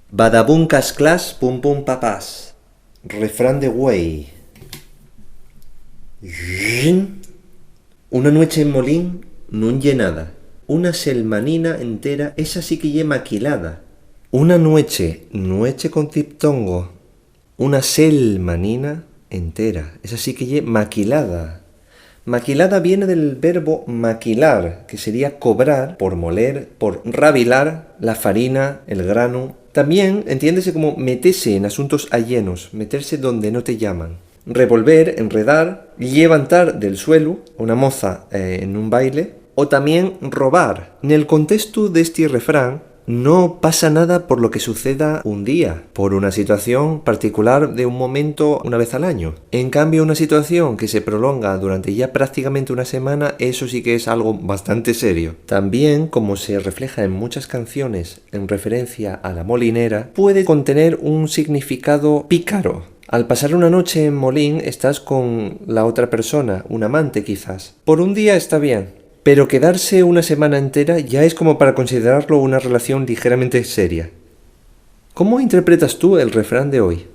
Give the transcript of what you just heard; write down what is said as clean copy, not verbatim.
Badabun casclas, pum pum papás. Refrán de güey. Una noche en Molín nun ye nada. Una selmanina entera, esa sí que ye maquilada. Una nueche con ciptongo. Una selmanina entera, esa sí que ye maquilada. Maquilada viene del verbo maquilar, que sería cobrar por moler, por rabilar la farina, el grano. También entiéndese como meterse en asuntos ajenos, meterse donde no te llaman. Revolver, enredar, levantar del suelo una moza en un baile, o también robar. En el contexto de este refrán, no pasa nada por lo que suceda un día, por una situación particular de un momento una vez al año. En cambio, una situación que se prolonga durante ya prácticamente una semana, eso sí que es algo bastante serio. También, como se refleja en muchas canciones en referencia a la molinera, puede contener un significado pícaro. Al pasar una noche en Molín estás con la otra persona, un amante quizás. Por un día está bien, pero quedarse una semana entera ya es como para considerarlo una relación ligeramente seria. ¿Cómo interpretas tú el refrán de hoy?